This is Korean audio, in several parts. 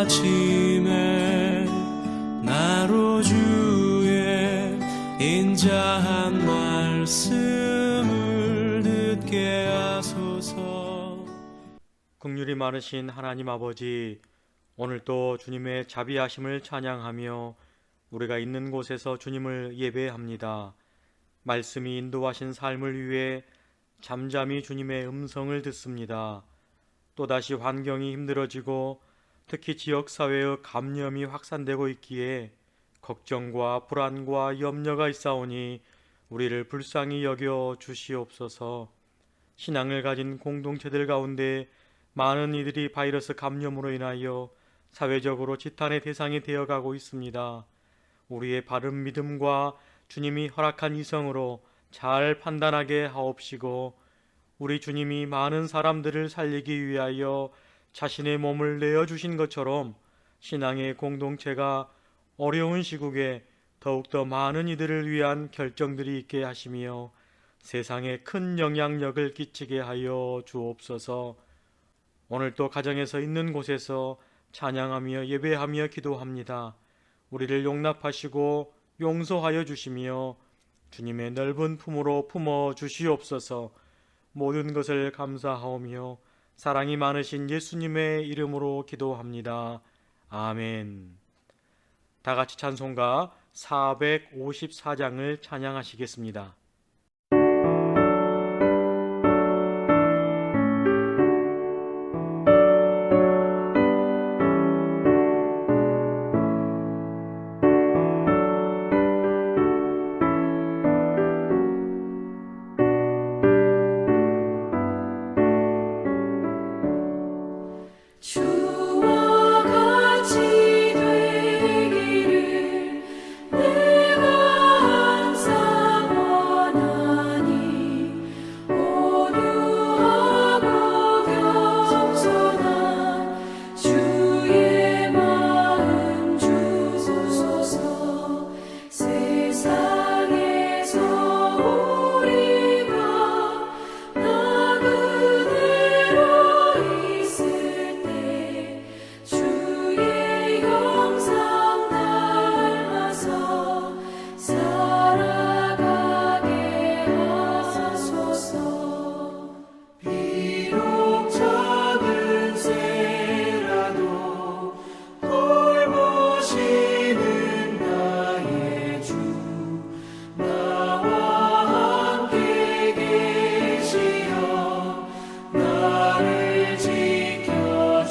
아침에 나로 주의 인자한 말씀을 듣게 하소서. 긍휼이 많으신 하나님 아버지, 오늘도 주님의 자비하심을 찬양하며 우리가 있는 곳에서 주님을 예배합니다. 말씀이 인도하신 삶을 위해 잠잠히 주님의 음성을 듣습니다. 또다시 환경이 힘들어지고 특히 지역사회의 감염이 확산되고 있기에 걱정과 불안과 염려가 있사오니 우리를 불쌍히 여겨 주시옵소서. 신앙을 가진 공동체들 가운데 많은 이들이 바이러스 감염으로 인하여 사회적으로 지탄의 대상이 되어가고 있습니다. 우리의 바른 믿음과 주님이 허락한 이성으로 잘 판단하게 하옵시고, 우리 주님이 많은 사람들을 살리기 위하여 자신의 몸을 내어주신 것처럼 신앙의 공동체가 어려운 시국에 더욱더 많은 이들을 위한 결정들이 있게 하시며 세상에 큰 영향력을 끼치게 하여 주옵소서. 오늘도 가정에서 있는 곳에서 찬양하며 예배하며 기도합니다. 우리를 용납하시고 용서하여 주시며 주님의 넓은 품으로 품어 주시옵소서. 모든 것을 감사하오며 사랑이 많으신 예수님의 이름으로 기도합니다. 아멘. 다 같이 찬송가 454장을 찬양하시겠습니다. 주와 같이 되기를 내가 항상 원하니, 온유하고 겸손한 주의 마음 주소서. 세상에서 우리가 나 그대로 있을 때 주의 형상 닮아서 살아가게 하소서. 비록 작은 새라도 돌보시는 나의 주, 나와 함께 계시어 나를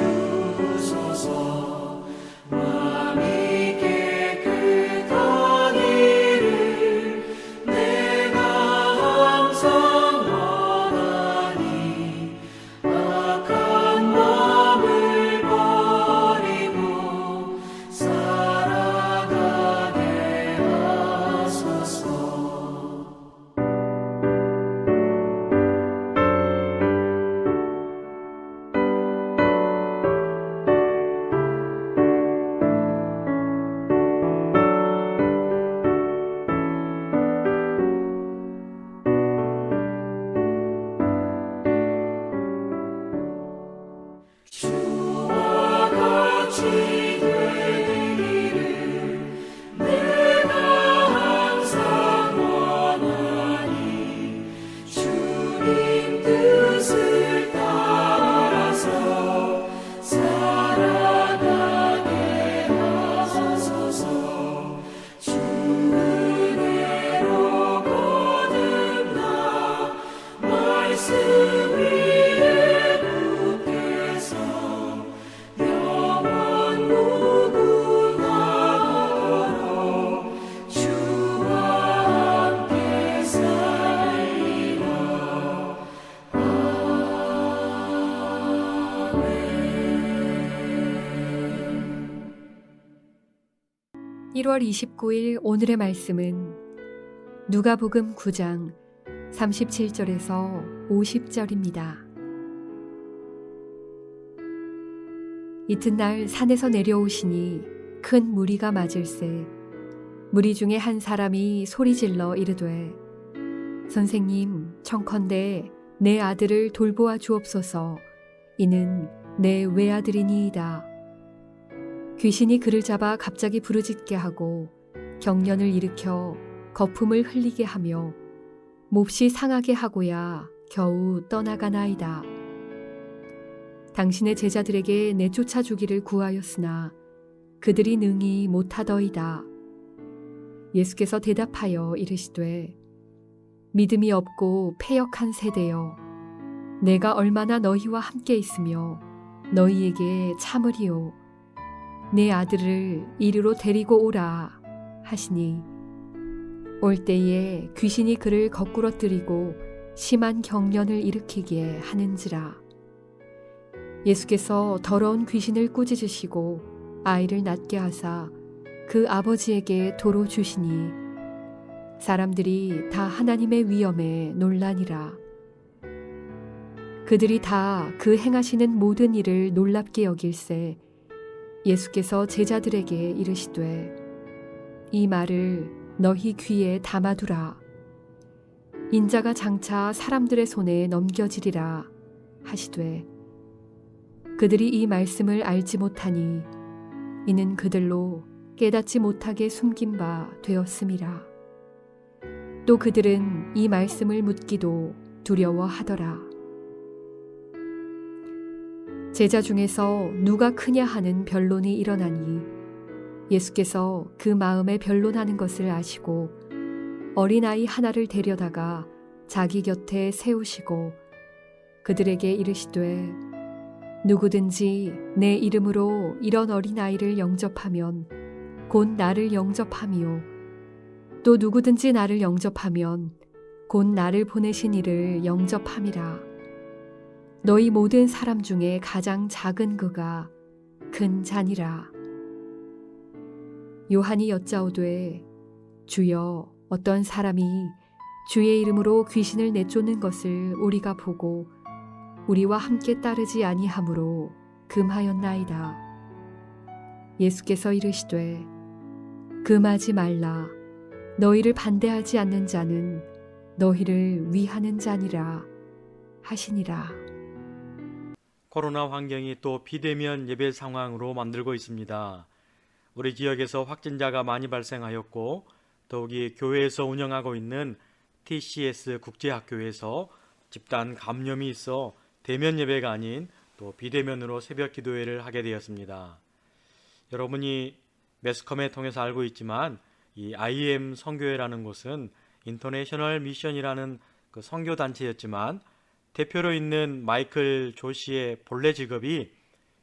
지켜주소서. 마음이 깨끗한 일을 내가 항상 원하니, 악한 마음을 버리고 살아가게 하소서. 주와 같이 되기를 내가 항상 원하니, 주님 뜻을 따라서 살아가게 하소서. 주 은혜로 거듭나 말씀 위에 굳게서 영원 무궁하도록 주와 함께 살리라. 아멘. 1월 29일 오늘의 말씀은 누가복음 9장 37절에서 50절입니다. 이튿날 산에서 내려오시니 큰 무리가 맞을세 무리 중에 한 사람이 소리질러 이르되 선생님 청컨대 내 아들을 돌보아 주옵소서. 이는 내 외아들이니이다 귀신이 그를 잡아 갑자기 부르짖게 하고 경련을 일으켜 거품을 흘리게 하며 몹시 상하게 하고야 겨우 떠나가나이다. 당신의 제자들에게 내쫓아 주기를 구하였으나 그들이 능히 못하더이다. 예수께서 대답하여 이르시되 믿음이 없고 패역한 세대여, 내가 얼마나 너희와 함께 있으며 너희에게 참으리요. 내 아들을 이리로 데리고 오라 하시니 올 때에 귀신이 그를 거꾸러뜨리고 심한 경련을 일으키게 하는지라. 예수께서 더러운 귀신을 꾸짖으시고 아이를 낫게 하사 그 아버지에게 도로 주시니 사람들이 다 하나님의 위엄에 놀라니라. 그들이 다 그 행하시는 모든 일을 놀랍게 여길세 예수께서 제자들에게 이르시되 이 말을 너희 귀에 담아두라. 인자가 장차 사람들의 손에 넘겨지리라 하시되 그들이 이 말씀을 알지 못하니 이는 그들로 깨닫지 못하게 숨긴 바 되었음이라. 또 그들은 이 말씀을 묻기도 두려워하더라. 제자 중에서 누가 크냐 하는 변론이 일어나니 예수께서 그 마음에 변론하는 것을 아시고 어린아이 하나를 데려다가 자기 곁에 세우시고 그들에게 이르시되 누구든지 내 이름으로 이런 어린아이를 영접하면 곧 나를 영접함이요 또 누구든지 나를 영접하면 곧 나를 보내신 이를 영접함이라. 너희 모든 사람 중에 가장 작은 그가 큰 자니라. 요한이 여짜오되 주여, 어떤 사람이 주의 이름으로 귀신을 내쫓는 것을 우리가 보고 우리와 함께 따르지 아니하므로 금하였나이다. 예수께서 이르시되 금하지 말라. 너희를 반대하지 않는 자는 너희를 위하는 자니라 하시니라. 코로나 환경이 또 비대면 예배 상황으로 만들고 있습니다. 우리 지역에서 확진자가 많이 발생하였고 더욱이 교회에서 운영하고 있는 TCS 국제학교에서 집단 감염이 있어 대면 예배가 아닌 또 비대면으로 새벽 기도회를 하게 되었습니다. 여러분이 매스컴에 통해서 알고 있지만 이 IM 선교회라는 곳은 인터내셔널 미션이라는 그 선교 단체였지만 대표로 있는 마이클 조시의 본래 직업이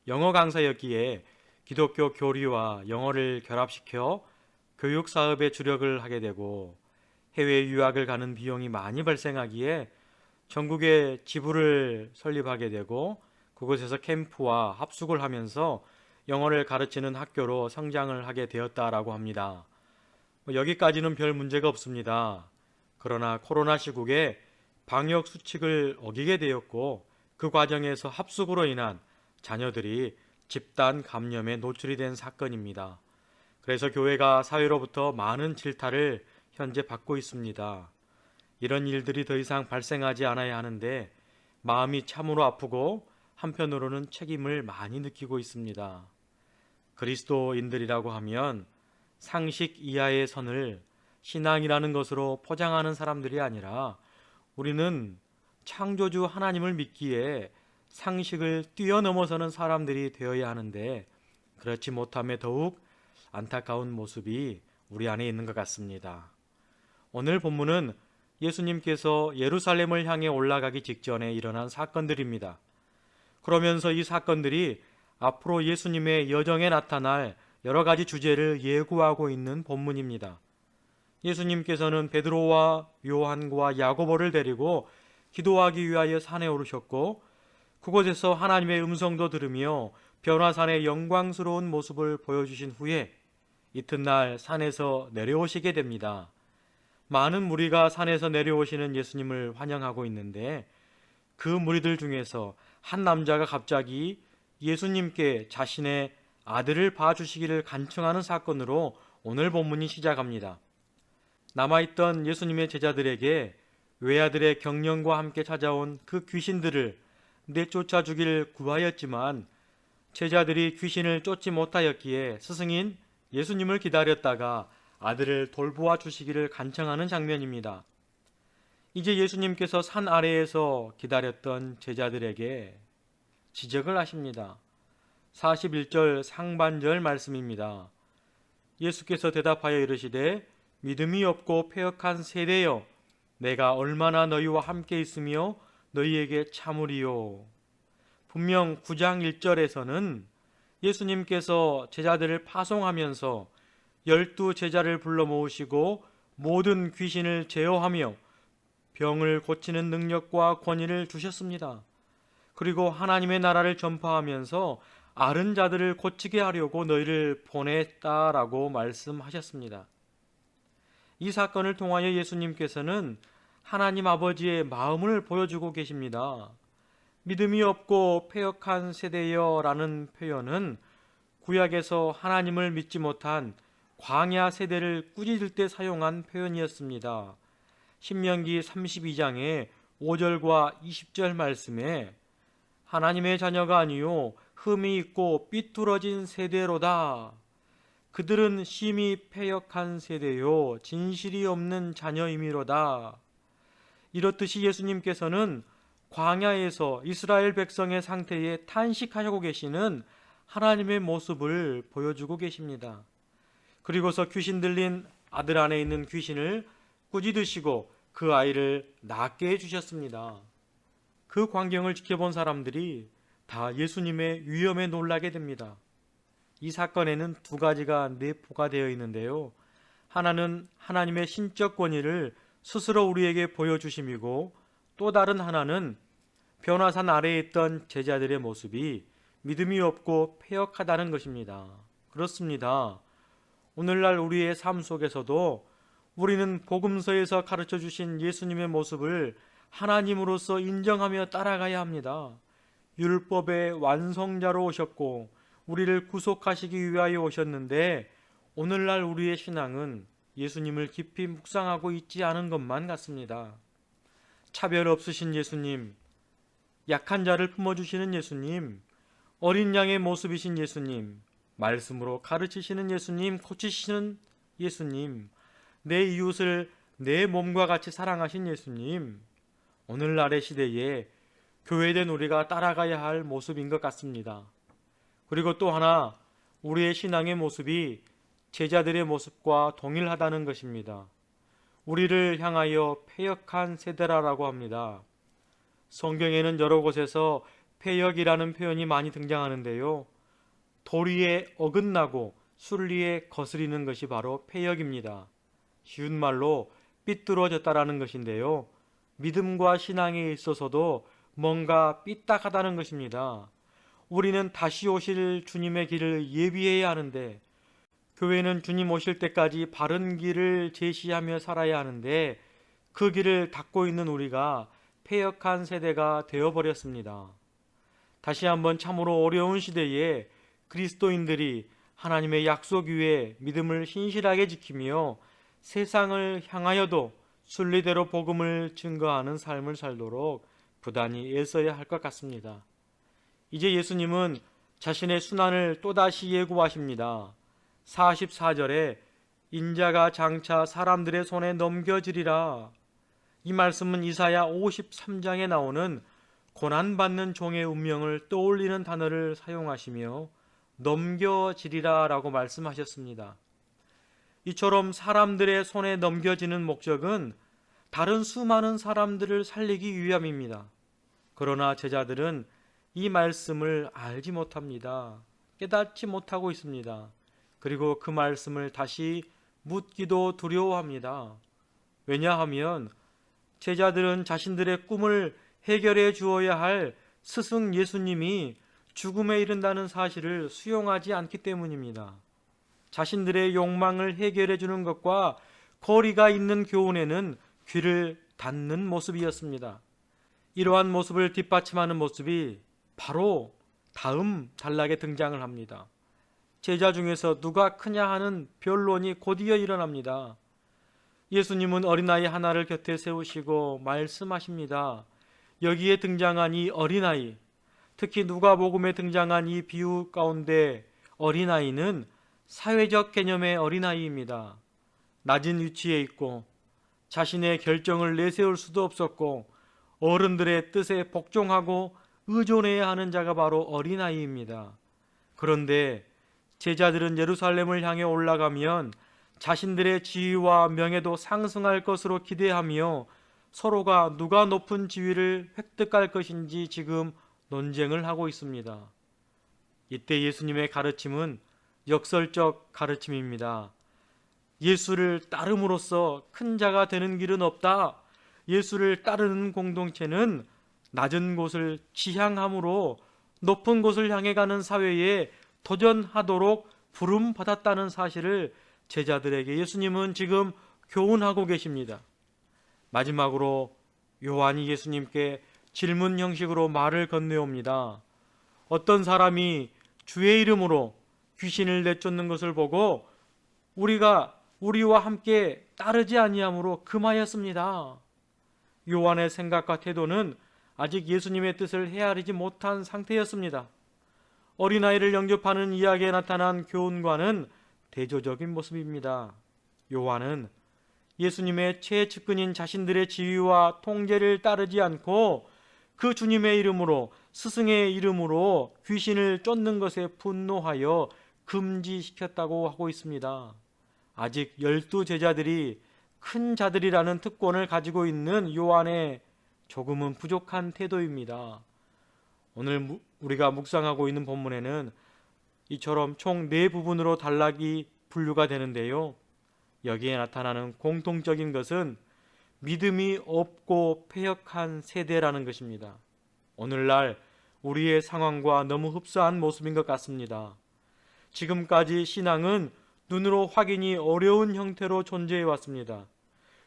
영어 강사였기에 기독교 교리와 영어를 결합시켜 교육 사업에 주력을 하게 되고 해외 유학을 가는 비용이 많이 발생하기에 전국에 지부를 설립하게 되고 그곳에서 캠프와 합숙을 하면서 영어를 가르치는 학교로 성장을 하게 되었다라고 합니다. 여기까지는 별 문제가 없습니다. 그러나 코로나 시국에 방역 수칙을 어기게 되었고 그 과정에서 합숙으로 인한 자녀들이 집단 감염에 노출이 된 사건입니다. 그래서 교회가 사회로부터 많은 질타를 현재 받고 있습니다. 이런 일들이 더 이상 발생하지 않아야 하는데 마음이 참으로 아프고 한편으로는 책임을 많이 느끼고 있습니다. 그리스도인들이라고 하면 상식 이하의 선을 신앙이라는 것으로 포장하는 사람들이 아니라 우리는 창조주 하나님을 믿기에 상식을 뛰어넘어서는 사람들이 되어야 하는데 그렇지 못함에 더욱 안타까운 모습이 우리 안에 있는 것 같습니다. 오늘 본문은 예수님께서 예루살렘을 향해 올라가기 직전에 일어난 사건들입니다. 그러면서 이 사건들이 앞으로 예수님의 여정에 나타날 여러 가지 주제를 예고하고 있는 본문입니다. 예수님께서는 베드로와 요한과 야고보를 데리고 기도하기 위하여 산에 오르셨고 그곳에서 하나님의 음성도 들으며 변화산의 영광스러운 모습을 보여주신 후에 이튿날 산에서 내려오시게 됩니다. 많은 무리가 산에서 내려오시는 예수님을 환영하고 있는데 그 무리들 중에서 한 남자가 갑자기 예수님께 자신의 아들을 봐주시기를 간청하는 사건으로 오늘 본문이 시작합니다. 남아있던 예수님의 제자들에게 외아들의 경련과 함께 찾아온 그 귀신들을 내쫓아 주기를 구하였지만 제자들이 귀신을 쫓지 못하였기에 스승인 예수님을 기다렸다가 아들을 돌보아 주시기를 간청하는 장면입니다. 이제 예수님께서 산 아래에서 기다렸던 제자들에게 지적을 하십니다. 41절 상반절 말씀입니다. 예수께서 대답하여 이르시되 믿음이 없고 패역한 세대여, 내가 얼마나 너희와 함께 있으며 너희에게 참으리요. 분명 9장 1절에서는 예수님께서 제자들을 파송하면서 12제자를 불러 모으시고 모든 귀신을 제어하며 병을 고치는 능력과 권위를 주셨습니다. 그리고 하나님의 나라를 전파하면서 앓은 자들을 고치게 하려고 너희를 보냈다라고 말씀하셨습니다. 이 사건을 통하여 예수님께서는 하나님 아버지의 마음을 보여주고 계십니다. 믿음이 없고 패역한 세대여 라는 표현은 구약에서 하나님을 믿지 못한 광야 세대를 꾸짖을 때 사용한 표현이었습니다. 신명기 32장의 5절과 20절 말씀에 하나님의 자녀가 아니요 흠이 있고 삐뚤어진 세대로다. 그들은 심히 패역한 세대요 진실이 없는 자녀이미로다. 이렇듯이 예수님께서는 광야에서 이스라엘 백성의 상태에 탄식하고 계시는 하나님의 모습을 보여주고 계십니다. 그리고서 귀신 들린 아들 안에 있는 귀신을 꾸짖으시고 그 아이를 낫게 해주셨습니다. 그 광경을 지켜본 사람들이 다 예수님의 위엄에 놀라게 됩니다. 이 사건에는 두 가지가 내포가 되어 있는데요. 하나는 하나님의 신적 권위를 스스로 우리에게 보여주심이고, 또 다른 하나는 변화산 아래에 있던 제자들의 모습이 믿음이 없고 패역하다는 것입니다. 그렇습니다. 오늘날 우리의 삶 속에서도 우리는 복음서에서 가르쳐 주신 예수님의 모습을 하나님으로서 인정하며 따라가야 합니다. 율법의 완성자로 오셨고 우리를 구속하시기 위하여 오셨는데, 오늘날 우리의 신앙은 예수님을 깊이 묵상하고 있지 않은 것만 같습니다. 차별 없으신 예수님, 약한 자를 품어주시는 예수님, 어린 양의 모습이신 예수님, 말씀으로 가르치시는 예수님, 고치시는 예수님, 내 이웃을 내 몸과 같이 사랑하신 예수님, 오늘날의 시대에 교회된 우리가 따라가야 할 모습인 것 같습니다. 그리고 또 하나, 우리의 신앙의 모습이 제자들의 모습과 동일하다는 것입니다. 우리를 향하여 패역한 세대라고 합니다. 성경에는 여러 곳에서 패역이라는 표현이 많이 등장하는데요. 도리에 어긋나고 순리에 거스리는 것이 바로 패역입니다. 쉬운 말로 삐뚤어졌다라는 것인데요. 믿음과 신앙에 있어서도 뭔가 삐딱하다는 것입니다. 우리는 다시 오실 주님의 길을 예비해야 하는데, 교회는 주님 오실 때까지 바른 길을 제시하며 살아야 하는데, 그 길을 닫고 있는 우리가 패역한 세대가 되어버렸습니다. 다시 한번 참으로 어려운 시대에 그리스도인들이 하나님의 약속 위에 믿음을 신실하게 지키며 세상을 향하여도 순리대로 복음을 증거하는 삶을 살도록 부단히 애써야 할 것 같습니다. 이제 예수님은 자신의 순환을 또다시 예고하십니다. 44절에 인자가 장차 사람들의 손에 넘겨지리라. 이 말씀은 이사야 53장에 나오는 고난받는 종의 운명을 떠올리는 단어를 사용하시며 넘겨지리라 라고 말씀하셨습니다. 이처럼 사람들의 손에 넘겨지는 목적은 다른 수많은 사람들을 살리기 위함입니다. 그러나 제자들은 이 말씀을 알지 못합니다. 깨닫지 못하고 있습니다. 그리고 그 말씀을 다시 묻기도 두려워합니다. 왜냐하면 제자들은 자신들의 꿈을 해결해 주어야 할 스승 예수님이 죽음에 이른다는 사실을 수용하지 않기 때문입니다. 자신들의 욕망을 해결해 주는 것과 거리가 있는 교훈에는 귀를 닫는 모습이었습니다. 이러한 모습을 뒷받침하는 모습이 바로 다음 단락에 등장을 합니다. 제자 중에서 누가 크냐 하는 변론이 곧이어 일어납니다. 예수님은 어린아이 하나를 곁에 세우시고 말씀하십니다. 여기에 등장한 이 어린아이, 특히 누가복음에 등장한 이 비유 가운데 어린아이는 사회적 개념의 어린아이입니다. 낮은 위치에 있고 자신의 결정을 내세울 수도 없었고 어른들의 뜻에 복종하고 의존해야 하는 자가 바로 어린아이입니다. 그런데 제자들은 예루살렘을 향해 올라가면 자신들의 지위와 명예도 상승할 것으로 기대하며 서로가 누가 높은 지위를 획득할 것인지 지금 논쟁을 하고 있습니다. 이때 예수님의 가르침은 역설적 가르침입니다. 예수를 따름으로써 큰 자가 되는 길은 없다. 예수를 따르는 공동체는 낮은 곳을 지향함으로 높은 곳을 향해 가는 사회에 도전하도록 부름받았다는 사실을 제자들에게 예수님은 지금 교훈하고 계십니다. 마지막으로 요한이 예수님께 질문 형식으로 말을 건네옵니다. 어떤 사람이 주의 이름으로 귀신을 내쫓는 것을 보고 우리와 함께 따르지 아니함으로 금하였습니다. 요한의 생각과 태도는 아직 예수님의 뜻을 헤아리지 못한 상태였습니다. 어린아이를 영접하는 이야기에 나타난 교훈과는 대조적인 모습입니다. 요한은 예수님의 최측근인 자신들의 지위와 통제를 따르지 않고 그 주님의 이름으로, 스승의 이름으로 귀신을 쫓는 것에 분노하여 금지시켰다고 하고 있습니다. 아직 12제자들이 큰 자들이라는 특권을 가지고 있는 요한의 조금은 부족한 태도입니다. 오늘 우리가 묵상하고 있는 본문에는 이처럼 총 4부분으로 단락이 분류가 되는데요. 여기에 나타나는 공통적인 것은 믿음이 없고 패역한 세대라는 것입니다. 오늘날 우리의 상황과 너무 흡사한 모습인 것 같습니다. 지금까지 신앙은 눈으로 확인이 어려운 형태로 존재해 왔습니다.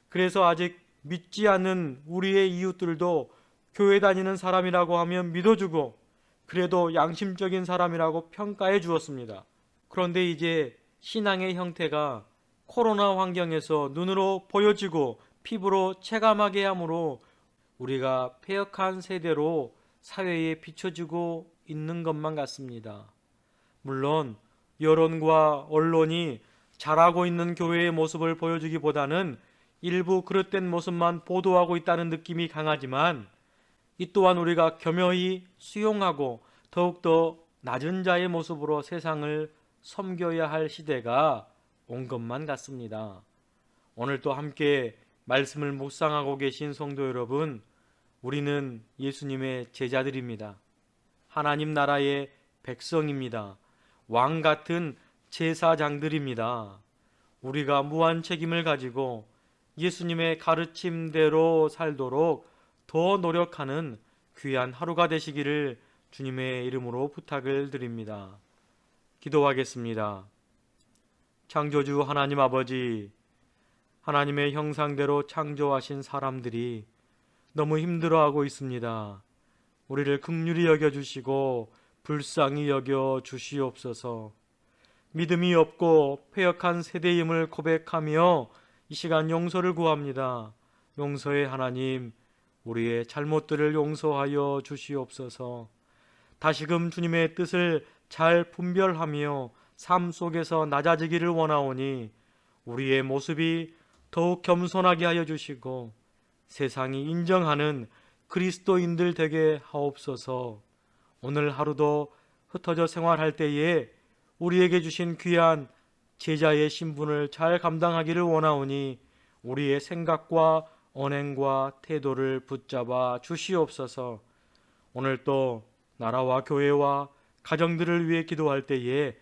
그래서 아직 믿지 않는 우리의 이웃들도 교회 다니는 사람이라고 하면 믿어주고 그래도 양심적인 사람이라고 평가해 주었습니다. 그런데 이제 신앙의 형태가 코로나 환경에서 눈으로 보여지고 피부로 체감하게 하므로 우리가 패역한 세대로 사회에 비춰지고 있는 것만 같습니다. 물론 여론과 언론이 잘하고 있는 교회의 모습을 보여주기보다는 일부 그릇된 모습만 보도하고 있다는 느낌이 강하지만 이 또한 우리가 겸허히 수용하고 더욱더 낮은 자의 모습으로 세상을 섬겨야 할 시대가 온 것만 같습니다. 오늘 또 함께 말씀을 묵상하고 계신 성도 여러분, 우리는 예수님의 제자들입니다. 하나님 나라의 백성입니다. 왕 같은 제사장들입니다. 우리가 무한 책임을 가지고 예수님의 가르침대로 살도록 더 노력하는 귀한 하루가 되시기를 주님의 이름으로 부탁을 드립니다. 기도하겠습니다. 창조주 하나님 아버지, 하나님의 형상대로 창조하신 사람들이 너무 힘들어하고 있습니다. 우리를 긍휼히 여겨주시고 불쌍히 여겨주시옵소서. 믿음이 없고 패역한 세대임을 고백하며 이 시간 용서를 구합니다. 용서의 하나님, 우리의 잘못들을 용서하여 주시옵소서. 다시금 주님의 뜻을 잘 분별하며 삶 속에서 낮아지기를 원하오니 우리의 모습이 더욱 겸손하게 하여 주시고 세상이 인정하는 그리스도인들 되게 하옵소서. 오늘 하루도 흩어져 생활할 때에 우리에게 주신 귀한 제자의 신분을 잘 감당하기를 원하오니 우리의 생각과 언행과 태도를 붙잡아 주시옵소서. 오늘 또 나라와 교회와 가정들을 위해 기도할 때에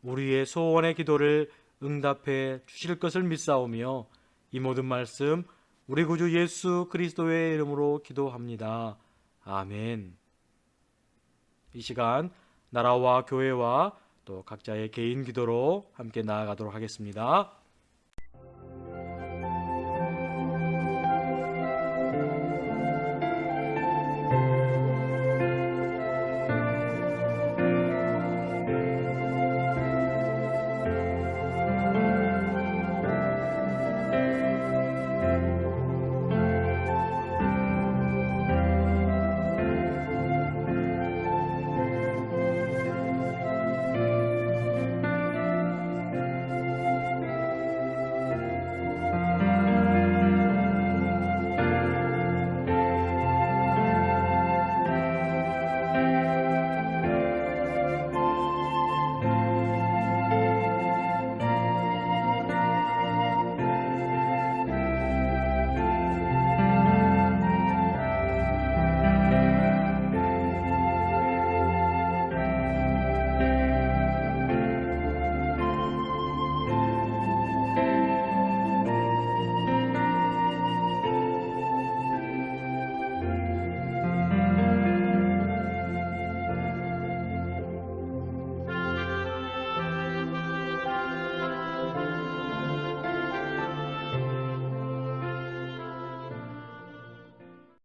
우리의 소원의 기도를 응답해 주실 것을 믿사오며 이 모든 말씀 우리 구주 예수 그리스도의 이름으로 기도합니다. 아멘. 이 시간 나라와 교회와 또 각자의 개인 기도로 함께 나아가도록 하겠습니다.